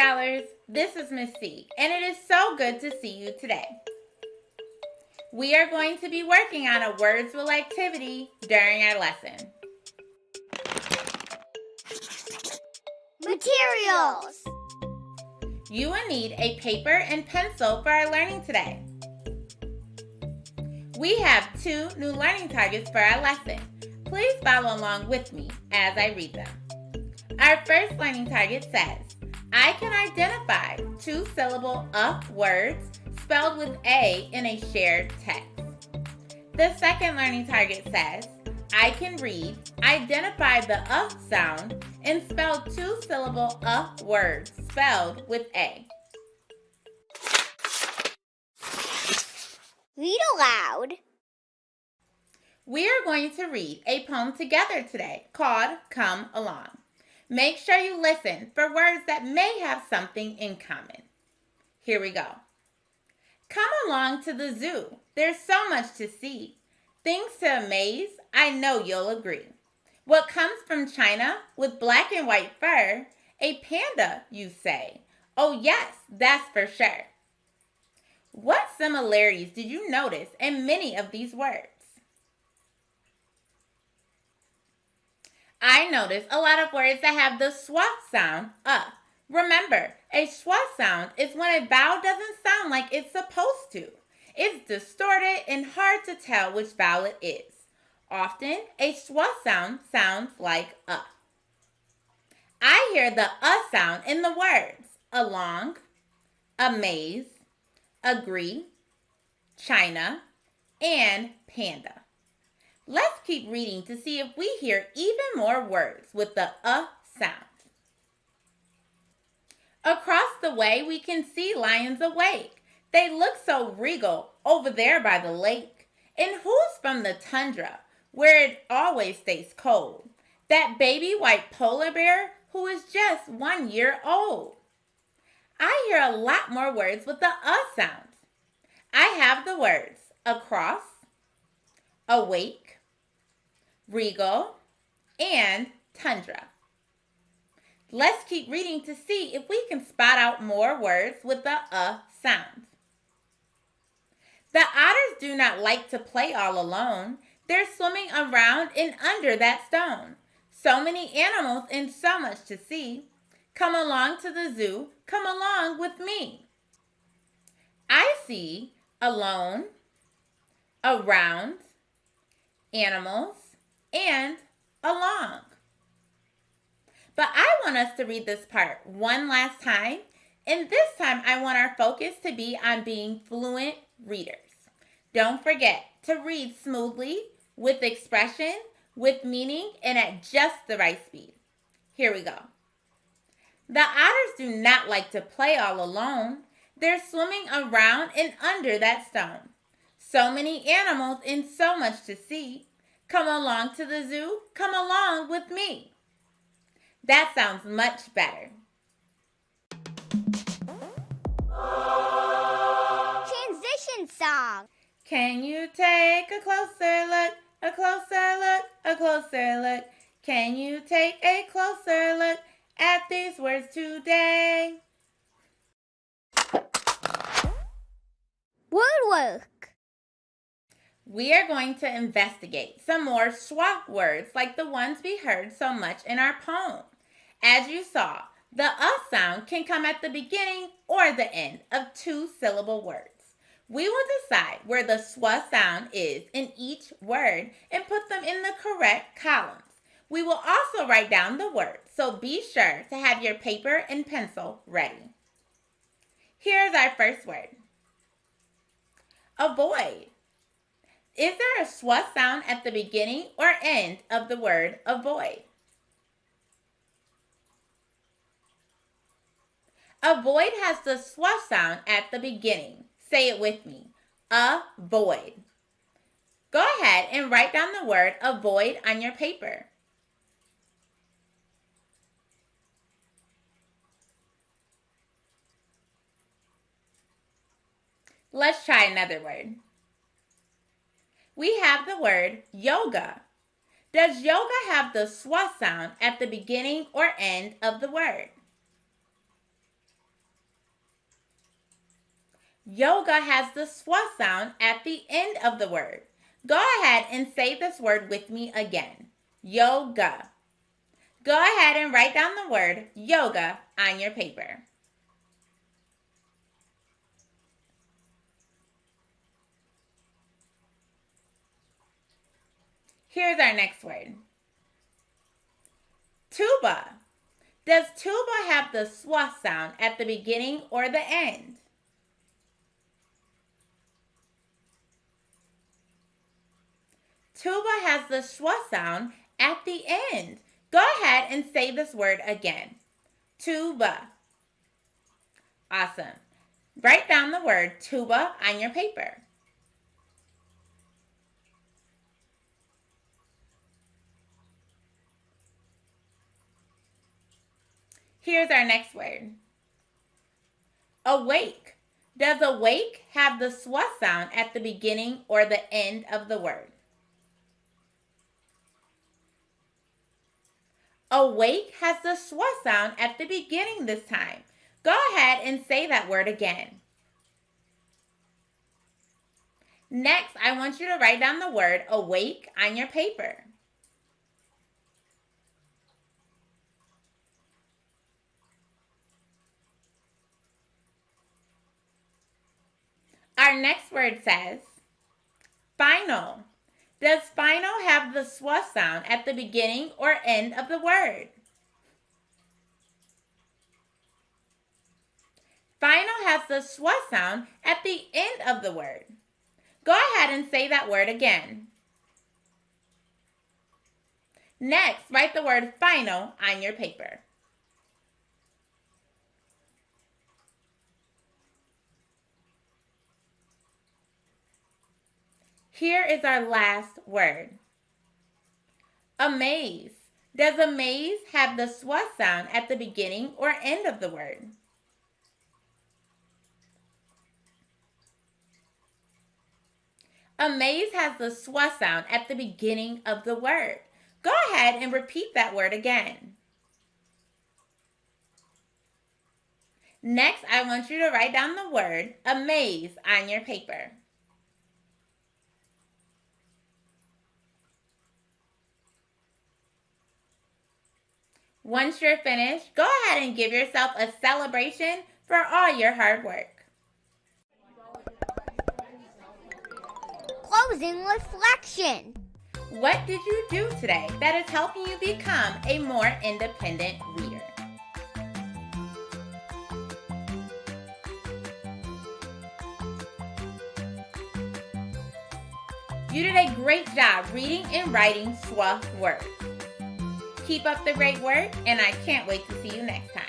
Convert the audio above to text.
scholars, this is Miss C, and it is so good to see you today. We are going to be working on a words will activity during our lesson. Materials. You will need a paper and pencil for our learning today. We have 2 new learning targets for our lesson. Please follow along with me as I read them. Our first learning target says, I can identify 2-syllable words spelled with A in a shared text. The second learning target says, I can read, identify the sound, and spell 2-syllable words spelled with A. Read aloud. We are going to read a poem together today called Come Along. Make sure you listen for words that may have something in common. Here we go. Come along to the zoo. There's so much to see. Things to amaze, I know you'll agree. What comes from China with black and white fur? A panda, you say. Oh yes, that's for sure. What similarities did you notice in many of these words? I noticed a lot of words that have the schwa sound, Remember, a schwa sound is when a vowel doesn't sound like it's supposed to. It's distorted and hard to tell which vowel it is. Often, a schwa sound sounds like I hear the sound in the words along, amaze, agree, China, and panda. Let's keep reading to see if we hear even more words with the sound. Across the way, we can see lions awake. They look so regal over there by the lake. And who's from the tundra, where it always stays cold? That baby white polar bear who is just 1 year old. I hear a lot more words with the sound. I have the words across, awake, regal, and tundra. Let's keep reading to see if we can spot out more words with the sound. The otters do not like to play all alone. They're swimming around and under that stone. So many animals and so much to see. Come along to the zoo. Come along with me. I see alone, around, animals, and along. But I want us to read this part one last time, and this time I want our focus to be on being fluent readers. Don't forget to read smoothly, with expression, with meaning, and at just the right speed. Here we go. The otters do not like to play all alone. They're swimming around and under that stone. So many animals and so much to see. Come along to the zoo. Come along with me. That sounds much better. Transition song. Can you take a closer look, a closer look, a closer look? Can you take a closer look at these words today? Word work. We are going to investigate some more schwa words like the ones we heard so much in our poem. As you saw, the sound can come at the beginning or the end of 2-syllable words. We will decide where the schwa sound is in each word and put them in the correct columns. We will also write down the words, so be sure to have your paper and pencil ready. Here's our first word. Avoid. Is there a schwa sound at the beginning or end of the word avoid? Avoid has the schwa sound at the beginning. Say it with me. Avoid. Go ahead and write down the word avoid on your paper. Let's try another word. We have the word yoga. Does yoga have the schwa sound at the beginning or end of the word? Yoga has the schwa sound at the end of the word. Go ahead and say this word with me again. Yoga. Go ahead and write down the word yoga on your paper. Here's our next word. Tuba. Does tuba have the schwa sound at the beginning or the end? Tuba has the schwa sound at the end. Go ahead and say this word again. Tuba. Awesome. Write down the word tuba on your paper. Here's our next word. Awake. Does awake have the schwa sound at the beginning or the end of the word? Awake has the schwa sound at the beginning this time. Go ahead and say that word again. Next, I want you to write down the word awake on your paper. Our next word says, final. Does final have the schwa sound at the beginning or end of the word? Final has the schwa sound at the end of the word. Go ahead and say that word again. Next, write the word final on your paper. Here is our last word. Amaze. Does amaze have the schwa sound at the beginning or end of the word? Amaze has the schwa sound at the beginning of the word. Go ahead and repeat that word again. Next, I want you to write down the word amaze on your paper. Once you're finished, go ahead and give yourself a celebration for all your hard work. Closing reflection. What did you do today that is helping you become a more independent reader? You did a great job reading and writing schwa words. Keep up the great work, and I can't wait to see you next time.